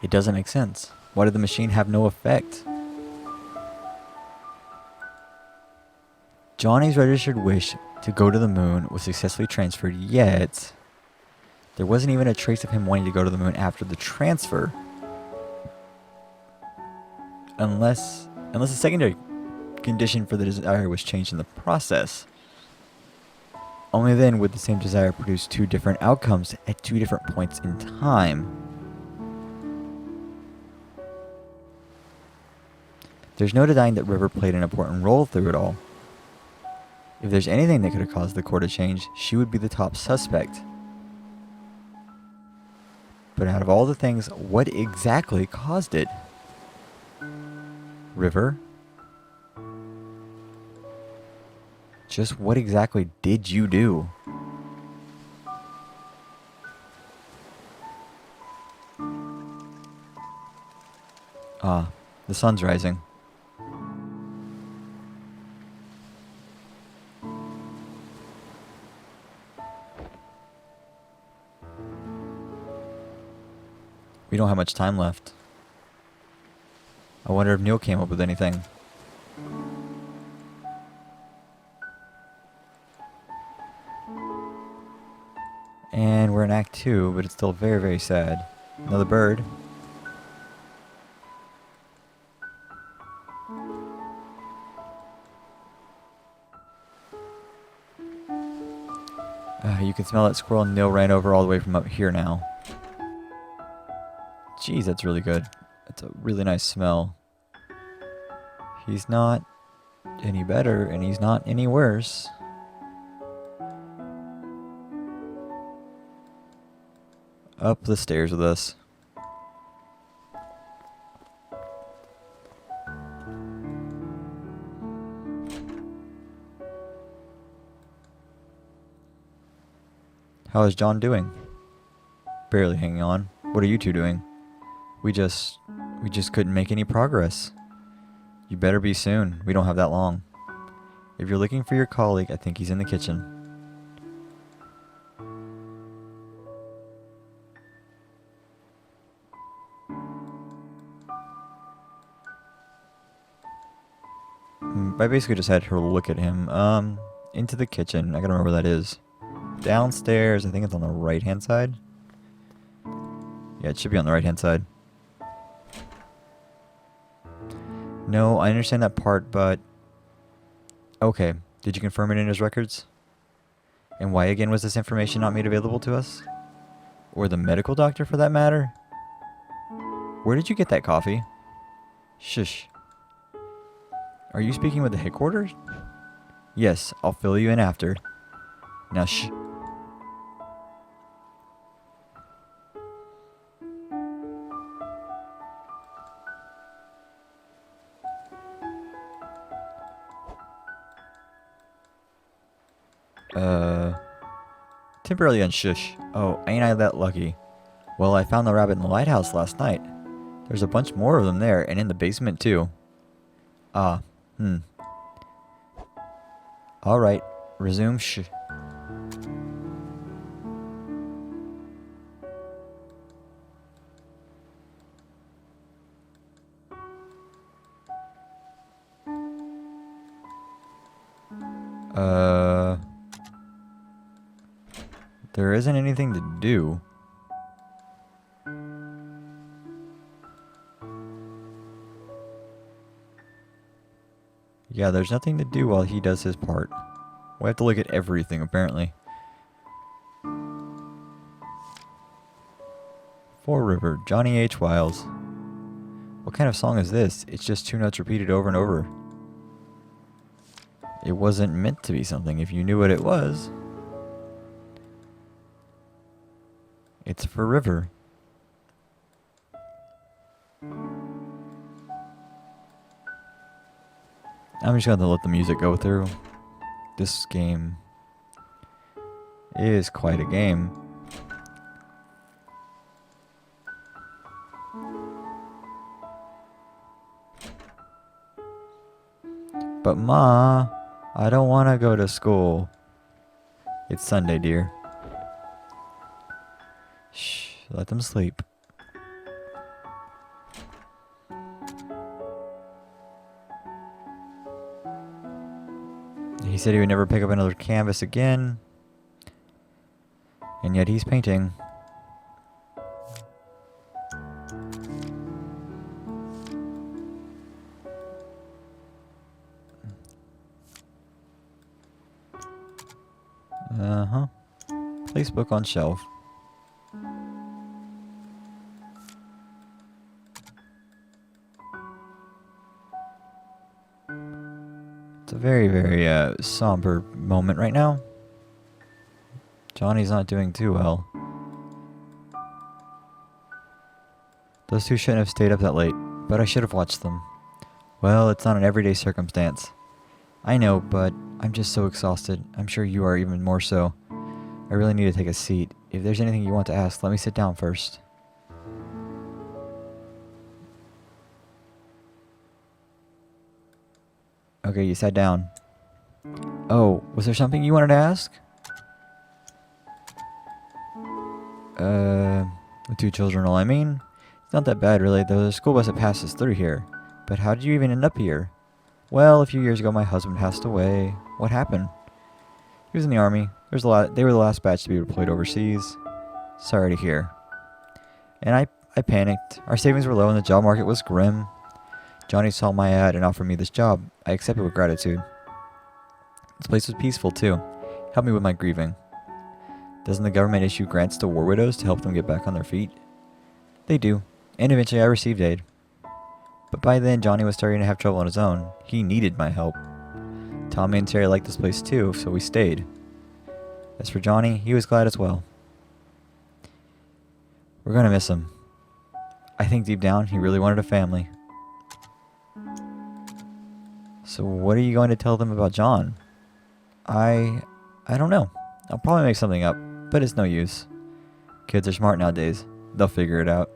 It doesn't make sense. Why did the machine have no effect? Johnny's registered wish to go to the moon was successfully transferred, yet there wasn't even a trace of him wanting to go to the moon after the transfer. Unless a secondary condition for the desire was changed in the process. Only then would the same desire produce two different outcomes at two different points in time. There's no denying that River played an important role through it all. If there's anything that could have caused the core to change, she would be the top suspect. But out of all the things, what exactly caused it? River? Just what exactly did you do? Ah, the sun's rising. We don't have much time left. I wonder if Neil came up with anything. And we're in Act 2, but it's still very, very sad. Another bird. You can smell that squirrel Neil ran over all the way from up here now. Jeez, that's really good. That's a really nice smell. He's not any better, and he's not any worse. Up the stairs with us. How is John doing? Barely hanging on. What are you two doing? We just couldn't make any progress. You better be soon. We don't have that long. If you're looking for your colleague, I think he's in the kitchen. I basically just had her look at him. Into the kitchen. I gotta remember where that is. Downstairs. I think it's on the right-hand side. Yeah, it should be on the right-hand side. No, I understand that part, but... Okay. Did you confirm it in his records? And why again was this information not made available to us? Or the medical doctor, for that matter? Where did you get that coffee? Shush. Are you speaking with the headquarters? Yes, I'll fill you in after. Now shh. Temporarily unshush. Oh, ain't I that lucky? Well, I found the rabbit in the lighthouse last night. There's a bunch more of them there, and in the basement too. Ah, Alright, resume shh. There isn't anything to do. Yeah, there's nothing to do while he does his part. We have to look at everything, apparently. For River, Johnny H. Wiles. What kind of song is this? It's just two notes repeated over and over. It wasn't meant to be something if you knew what it was. It's for River. I'm just gonna let the music go through. This game is quite a game. But Ma, I don't want to go to school. It's Sunday, dear. Shh, let them sleep. said he would never pick up another canvas again. And yet he's painting. Uh-huh. Place book on shelf. It's a very, very somber moment right now. Johnny's not doing too well. Those two shouldn't have stayed up that late, but I should have watched them. Well, it's not an everyday circumstance. I know, but I'm just so exhausted. I'm sure you are even more so. I really need to take a seat. If there's anything you want to ask, let me sit down first. Okay, you sat down. Oh, was there something you wanted to ask? With two children, all I mean. It's not that bad, really, though. The school bus that passes through here. But how did you even end up here? Well, a few years ago, my husband passed away. What happened? He was in the army. They were the last batch to be deployed overseas. Sorry to hear. And I panicked. Our savings were low and the job market was grim. Johnny saw my ad and offered me this job. I accepted with gratitude. This place was peaceful, too. Helped me with my grieving. Doesn't the government issue grants to war widows to help them get back on their feet? They do. And eventually I received aid. But by then, Johnny was starting to have trouble on his own. He needed my help. Tommy and Terry liked this place too, so we stayed. As for Johnny, he was glad as well. We're gonna miss him. I think deep down, he really wanted a family. So what are you going to tell them about John? I don't know. I'll probably make something up, but it's no use. Kids are smart nowadays. They'll figure it out.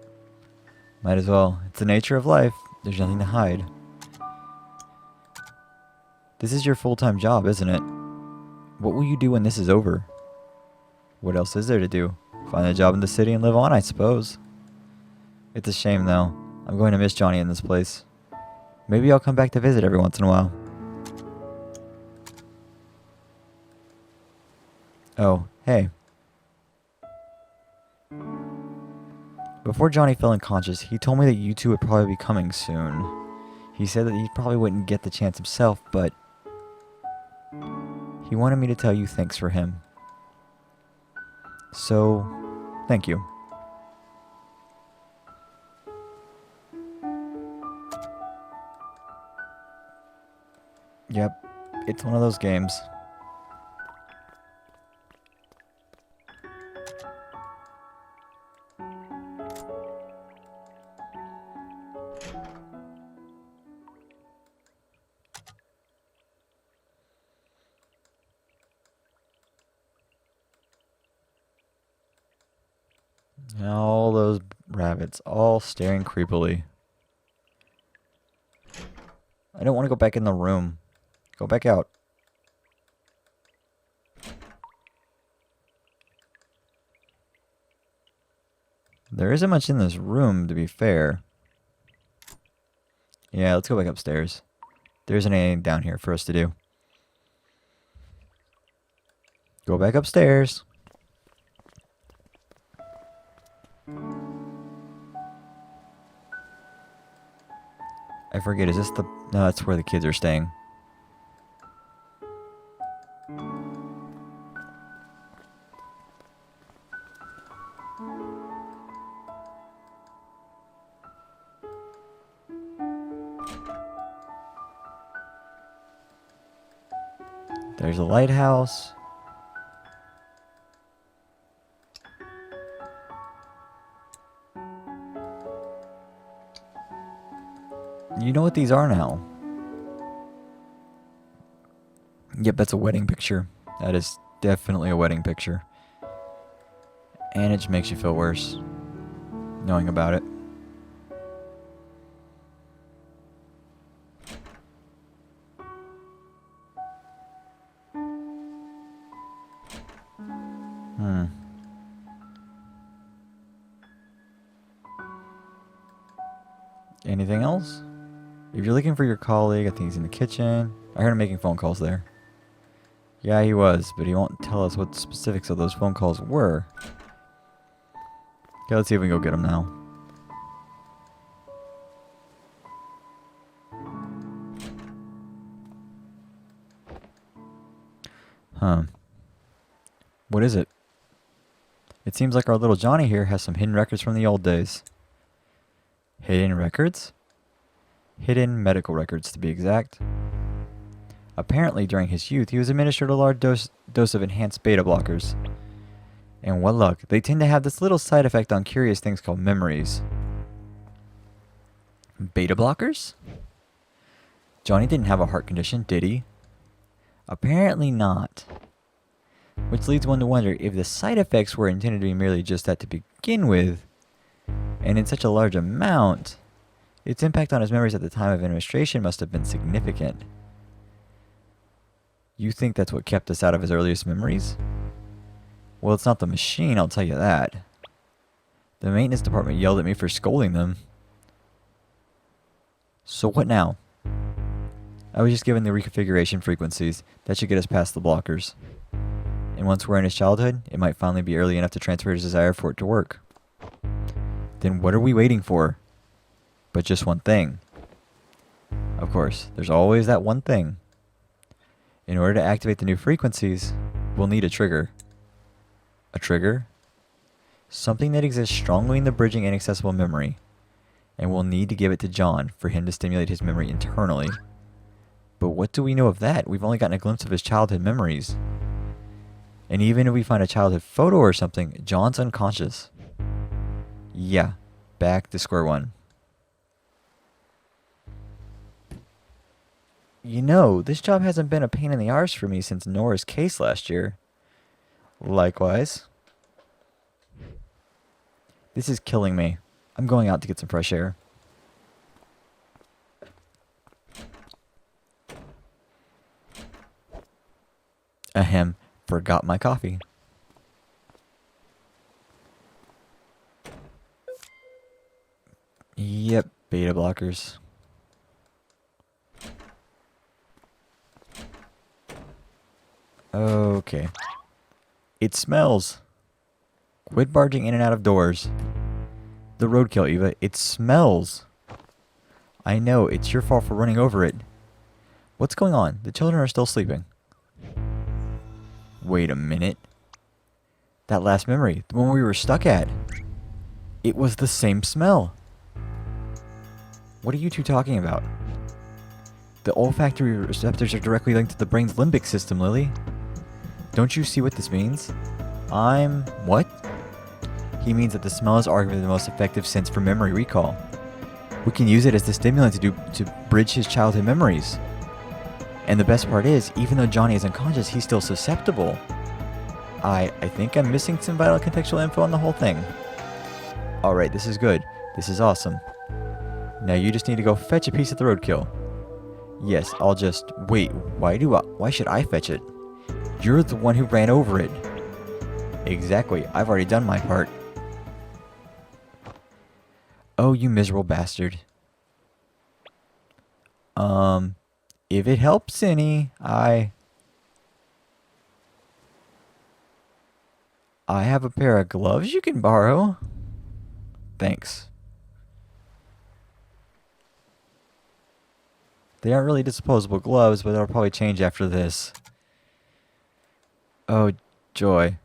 Might as well. It's the nature of life. There's nothing to hide. This is your full-time job, isn't it? What will you do when this is over? What else is there to do? Find a job in the city and live on, I suppose. It's a shame, though. I'm going to miss Johnny in this place. Maybe I'll come back to visit every once in a while. Oh, hey. Before Johnny fell unconscious, he told me that you two would probably be coming soon. He said that he probably wouldn't get the chance himself, but he wanted me to tell you thanks for him. So, thank you. Yep, it's one of those games. All those rabbits, all staring creepily. I don't want to go back in the room. Go back out. There isn't much in this room, to be fair. Yeah, let's go back upstairs. There isn't anything down here for us to do. Go back upstairs. I forget, is this the... No, that's where the kids are staying. There's a lighthouse. You know what these are now? Yep, that's a wedding picture. That is definitely a wedding picture. And it just makes you feel worse knowing about it. Anything else? If you're looking for your colleague, I think he's in the kitchen. I heard him making phone calls there. Yeah, he was, but he won't tell us what the specifics of those phone calls were. Okay, let's see if we can go get him now. Huh. What is it? It seems like our little Johnny here has some hidden records from the old days. Hidden records? Hidden medical records, to be exact. Apparently, during his youth, he was administered a large dose of enhanced beta blockers. And what luck, they tend to have this little side effect on curious things called memories. Beta blockers? Johnny didn't have a heart condition, did he? Apparently not. Which leads one to wonder if the side effects were intended to be merely just that to begin with, and in such a large amount, its impact on his memories at the time of administration must have been significant. You think that's what kept us out of his earliest memories? Well, it's not the machine, I'll tell you that. The maintenance department yelled at me for scolding them. So what now? I was just given the reconfiguration frequencies. That should get us past the blockers. And once we're in his childhood, it might finally be early enough to transfer his desire for it to work. Then what are we waiting for? But just one thing. Of course, there's always that one thing. In order to activate the new frequencies, we'll need a trigger. A trigger? Something that exists strongly in the bridging inaccessible memory. And we'll need to give it to John for him to stimulate his memory internally. But what do we know of that? We've only gotten a glimpse of his childhood memories. And even if we find a childhood photo or something, John's unconscious. Yeah, back to square one. You know, this job hasn't been a pain in the arse for me since Nora's case last year. Likewise. This is killing me. I'm going out to get some fresh air. Ahem, forgot my coffee. Yep, beta blockers. Okay. It smells. Quit barging in and out of doors. The roadkill, Eva. It smells. I know, it's your fault for running over it. What's going on? The children are still sleeping. Wait a minute. That last memory, the one we were stuck at. It was the same smell. What are you two talking about? The olfactory receptors are directly linked to the brain's limbic system, Lily. Don't you see what this means? What? He means that the smell is arguably the most effective sense for memory recall. We can use it as the stimulant to bridge his childhood memories. And the best part is, even though Johnny is unconscious, he's still susceptible. I think I'm missing some vital contextual info on the whole thing. Alright, this is good. This is awesome. Now you just need to go fetch a piece of the roadkill. Yes, I'll just... Wait, why should I fetch it? You're the one who ran over it. Exactly, I've already done my part. Oh, you miserable bastard. If it helps any, I have a pair of gloves you can borrow. Thanks. They aren't really disposable gloves, but they'll probably change after this. Oh, joy.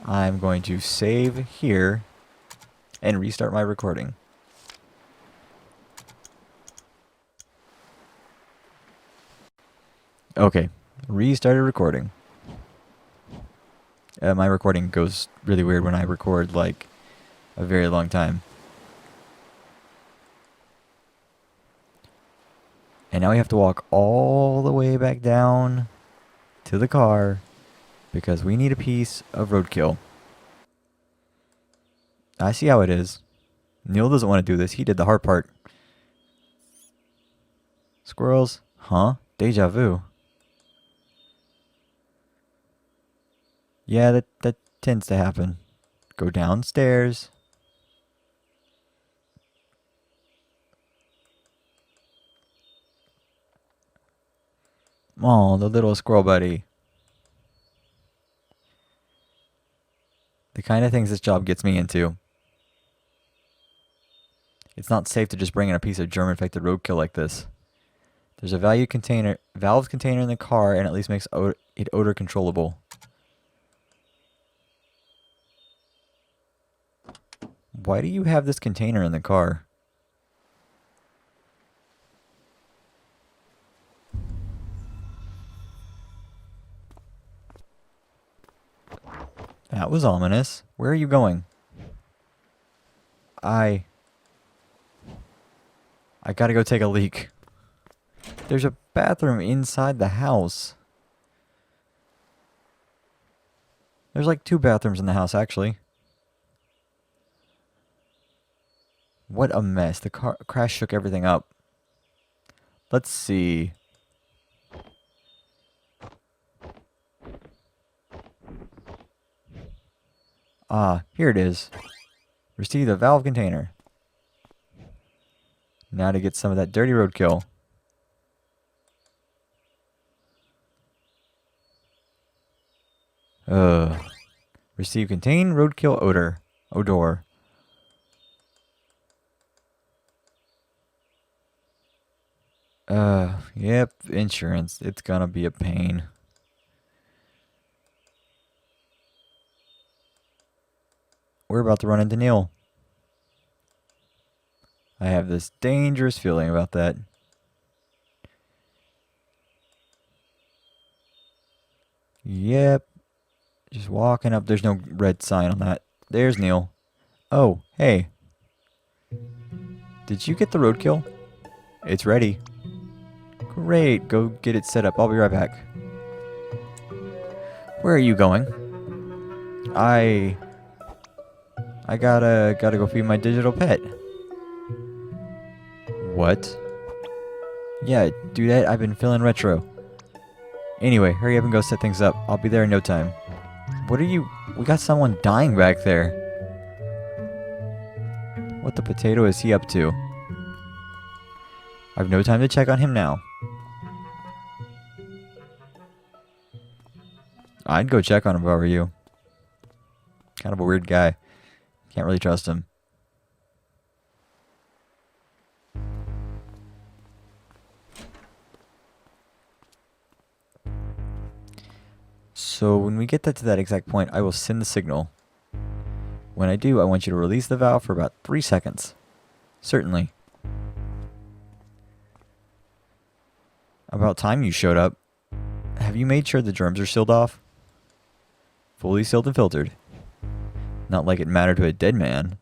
I'm going to save here and restart my recording. Okay, restarted recording. My recording goes really weird when I record like a very long time. And now we have to walk all the way back down to the car because we need a piece of roadkill. I see how it is. Neil doesn't want to do this. He did the hard part. Squirrels? Huh? Deja vu. Yeah, that tends to happen. Go downstairs. Oh, the little squirrel buddy. The kind of things this job gets me into. It's not safe to just bring in a piece of germ-infected roadkill like this. There's a valve container in the car, and at least makes it odor controllable. Why do you have this container in the car? That was ominous. Where are you going? I gotta go take a leak. There's a bathroom inside the house. There's like 2 bathrooms in the house, actually. What a mess. The car crash shook everything up. Let's see. Ah, here it is. Receive the valve container. Now to get some of that dirty roadkill. Receive contain roadkill odor. Odor. Yep, insurance. It's gonna be a pain. We're about to run into Neil. I have this dangerous feeling about that. Yep. Just walking up. There's no red sign on that. There's Neil. Oh, hey. Did you get the roadkill? It's ready. Great. Go get it set up. I'll be right back. Where are you going? I gotta go feed my digital pet. What? Yeah, do that. I've been feeling retro. Anyway, hurry up and go set things up. I'll be there in no time. What are you... We got someone dying back there. What the potato is he up to? I've no time to check on him now. I'd go check on him if I were you. Kind of a weird guy. Can't really trust him. So when we get to that exact point, I will send the signal. When I do, I want you to release the valve for about 3 seconds. Certainly. About time you showed up. Have you made sure the germs are sealed off? Fully sealed and filtered. Not like it mattered to a dead man.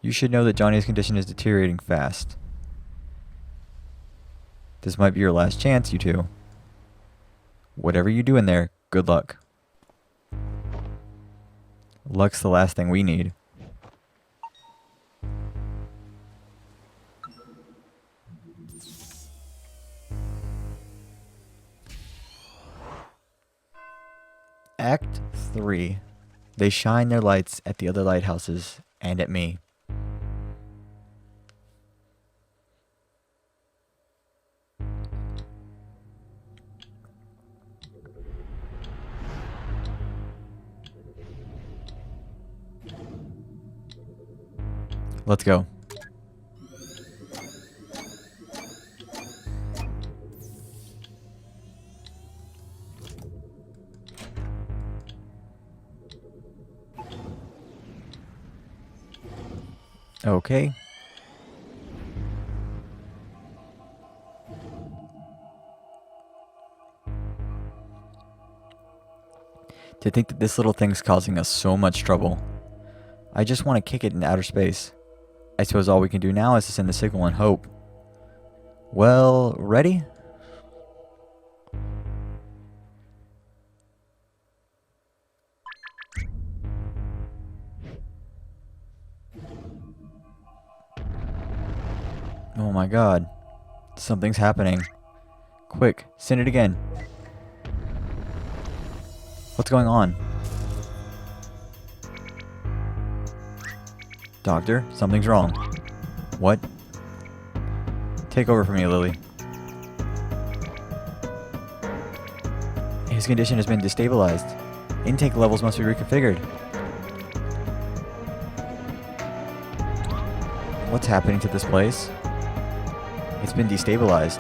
You should know that Johnny's condition is deteriorating fast. This might be your last chance, you two. Whatever you do in there, good luck. Luck's the last thing we need. Act 3. They shine their lights at the other lighthouses and at me. Let's go. Okay. To think that this little thing's causing us so much trouble. I just want to kick it into outer space. I suppose all we can do now is to send the signal and hope. Well, ready? Oh my god. Something's happening. Quick, send it again. What's going on? Doctor, something's wrong. What? Take over for me, Lily. His condition has been destabilized. Intake levels must be reconfigured. What's happening to this place? It's been destabilized.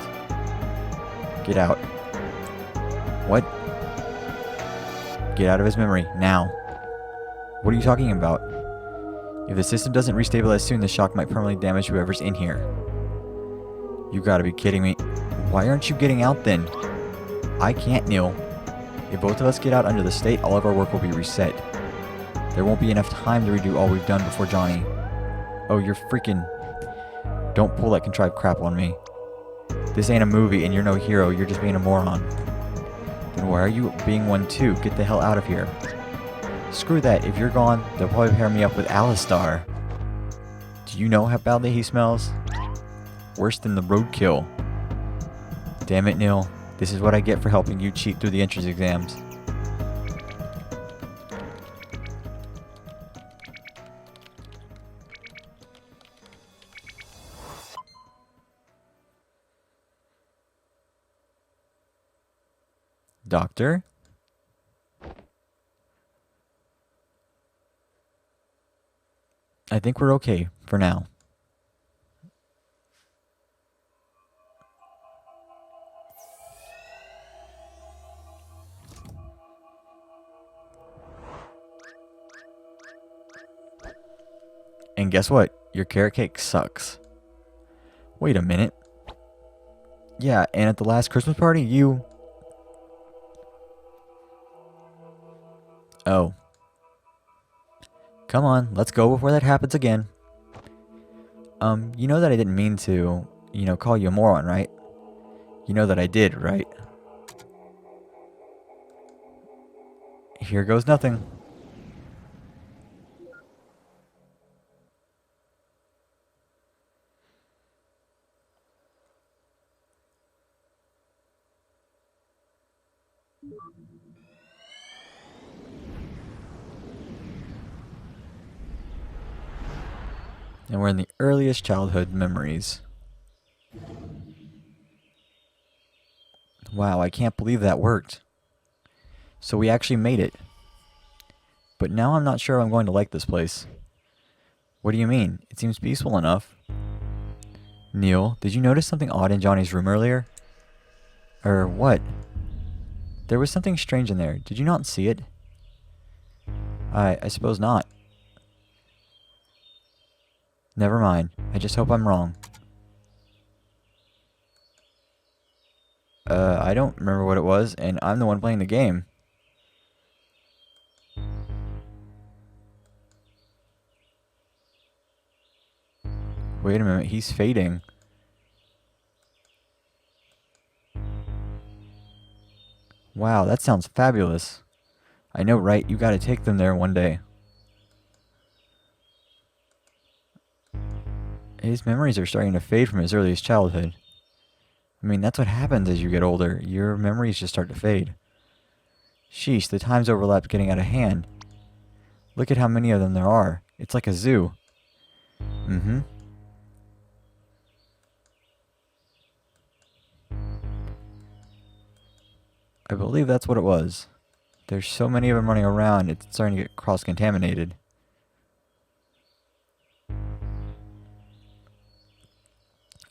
Get out. What? Get out of his memory, now. What are you talking about? If the system doesn't restabilize soon, the shock might permanently damage whoever's in here. You gotta be kidding me. Why aren't you getting out then? I can't, Neil. If both of us get out under the state, all of our work will be reset. There won't be enough time to redo all we've done before Johnny. Oh, you're freaking... Don't pull that contrived crap on me. This ain't a movie and you're no hero, you're just being a moron. Then why are you being one too? Get the hell out of here. Screw that, if you're gone, they'll probably pair me up with Alistar. Do you know how badly he smells? Worse than the roadkill. Damn it, Neil. This is what I get for helping you cheat through the entrance exams. Doctor? I think we're okay for now. And guess what? Your carrot cake sucks. Wait a minute. Yeah, and at the last Christmas party, you... Oh. Come on, let's go before that happens again. You know that I didn't mean to, call you a moron, right? You know that I did, right? Here goes nothing. And we're in the earliest childhood memories. Wow, I can't believe that worked. So we actually made it. But now I'm not sure I'm going to like this place. What do you mean? It seems peaceful enough. Neil, did you notice something odd in Johnny's room earlier? What? There was something strange in there. Did you not see it? I suppose not. Never mind. I just hope I'm wrong. I don't remember what it was, and I'm the one playing the game. Wait a minute, he's fading. Wow, that sounds fabulous. I know, right? You gotta take them there one day. His memories are starting to fade from his earliest childhood. I mean, that's what happens as you get older. Your memories just start to fade. Sheesh, the time's overlapped getting out of hand. Look at how many of them there are. It's like a zoo. Mm-hmm. I believe that's what it was. There's so many of them running around, it's starting to get cross-contaminated.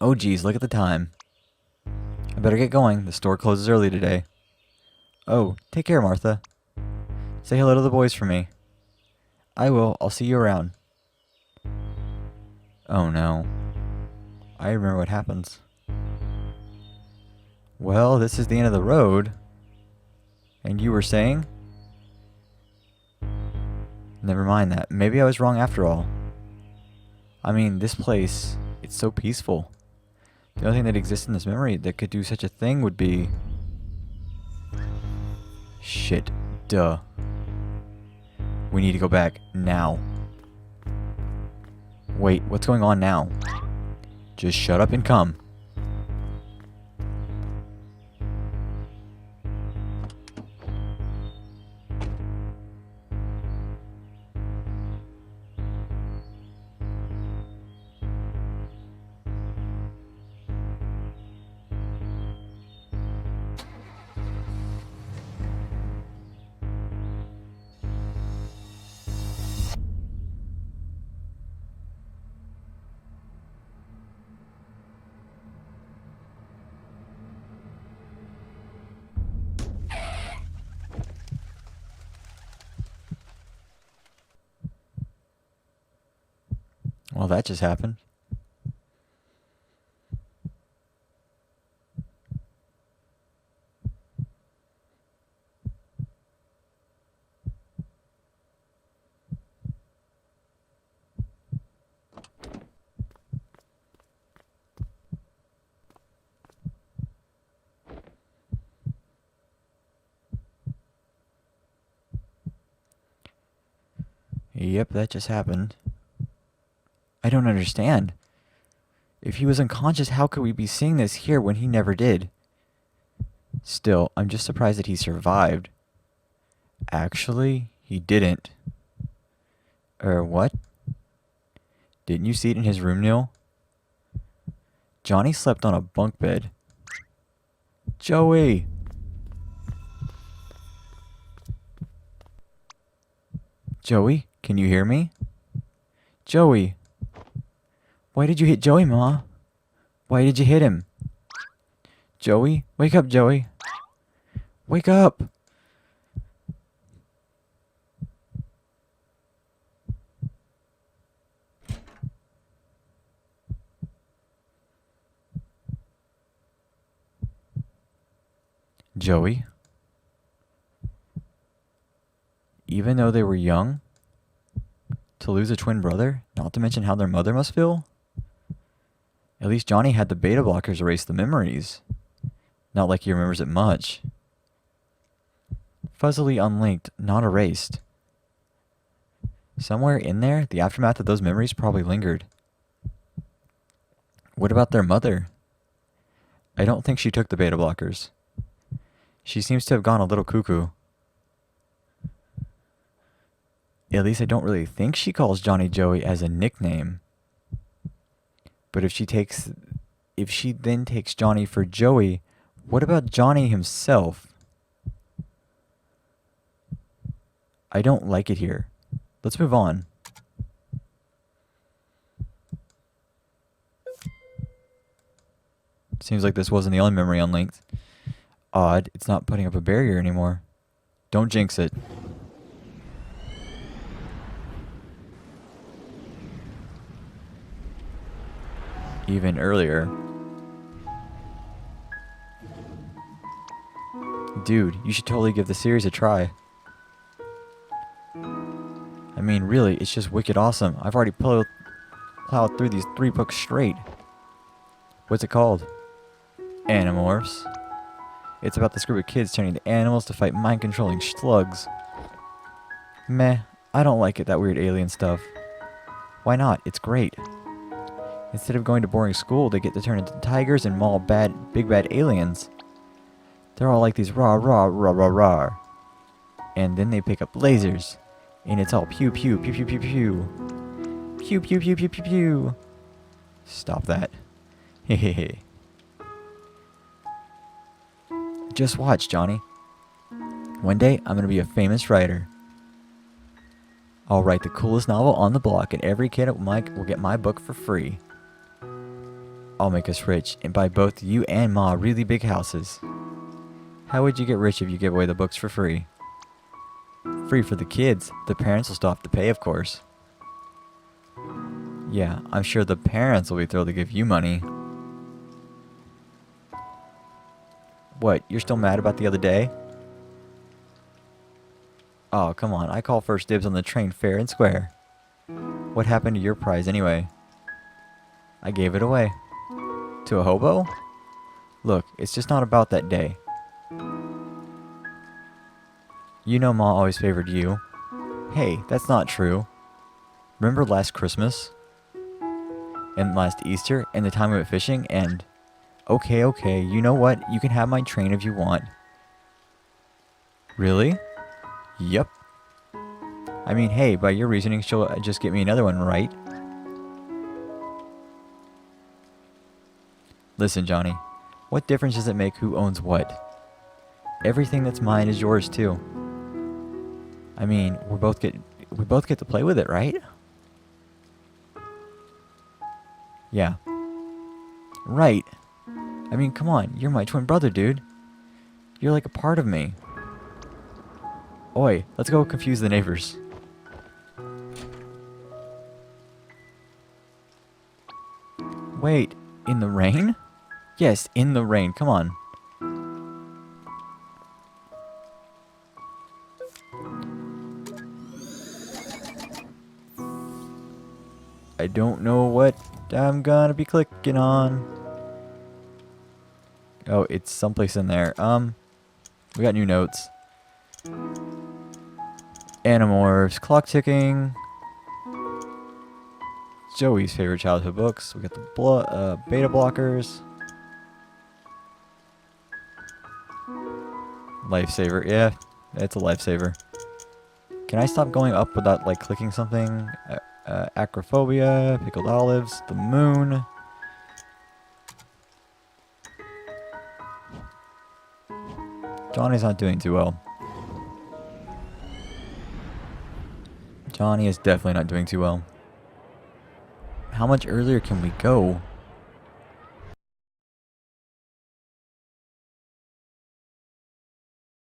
Oh geez, look at the time. I better get going. The store closes early today. Oh, take care, Martha. Say hello to the boys for me. I will. I'll see you around. Oh no. I remember what happens. Well, this is the end of the road. And you were saying? Never mind that. Maybe I was wrong after all. I mean, this place, it's so peaceful. The only thing that exists in this memory that could do such a thing would be... Shit. Duh. We need to go back now. Wait, what's going on now? Just shut up and come. Well, that just happened. Yep, that just happened. I don't understand. If he was unconscious, how could we be seeing this here when he never did? Still, I'm just surprised that he survived. Actually, he didn't. What? Didn't you see it in his room, Neil? Johnny slept on a bunk bed. Joey! Joey, can you hear me? Joey! Why did you hit Joey, Ma? Why did you hit him? Joey? Wake up, Joey. Wake up! Joey? Even though they were young? To lose a twin brother? Not to mention how their mother must feel? At least Johnny had the beta blockers erase the memories. Not like he remembers it much. Fuzzily unlinked, not erased. Somewhere in there, the aftermath of those memories probably lingered. What about their mother? I don't think she took the beta blockers. She seems to have gone a little cuckoo. At least I don't really think she calls Johnny Joey as a nickname. But if she then takes Johnny for Joey, what about Johnny himself? I don't like it here. Let's move on. Seems like this wasn't the only memory unlinked. Odd, it's not putting up a barrier anymore. Don't jinx it. Even earlier. Dude, you should totally give the series a try. I mean, really, it's just wicked awesome. I've already plowed through these 3 books straight. What's it called? Animorphs. It's about this group of kids turning into animals to fight mind-controlling slugs. Meh, I don't like it, that weird alien stuff. Why not? It's great. Instead of going to boring school, they get to turn into tigers and maul big bad aliens. They're all like these rah rah rah rah rah. And then they pick up lasers. And it's all pew pew pew pew pew pew. Pew pew pew pew pew pew. Stop that. Hehehe. Just watch, Johnny. One day, I'm gonna be a famous writer. I'll write the coolest novel on the block and every kid at Mike will get my book for free. I'll make us rich and buy both you and Ma really big houses. How would you get rich if you give away the books for free? Free for the kids. The parents will still have to pay, of course. Yeah, I'm sure the parents will be thrilled to give you money. What, you're still mad about the other day? Oh, come on, I call first dibs on the train fair and square. What happened to your prize anyway? I gave it away. To a hobo? Look, it's just not about that day. You know Ma always favored you. Hey, that's not true. Remember last Christmas? And last Easter? And the time we went fishing? And... Okay, you know what? You can have my train if you want. Really? Yep. I mean, hey, by your reasoning, she'll just get me another one, right? Listen, Johnny. What difference does it make who owns what? Everything that's mine is yours, too. I mean, we both get to play with it, right? Yeah. Right. I mean, come on. You're my twin brother, dude. You're like a part of me. Oi, let's go confuse the neighbors. Wait, in the rain? Yes, in the rain. Come on. I don't know what I'm gonna be clicking on. Oh, it's someplace in there. We got new notes. Animorphs, clock ticking. Joey's favorite childhood books. We got the beta blockers. Lifesaver. Yeah, it's a lifesaver. Can I stop going up without like clicking something? Acrophobia, pickled olives, the moon. Johnny's not doing too well. Johnny is definitely not doing too well. How much earlier can we go?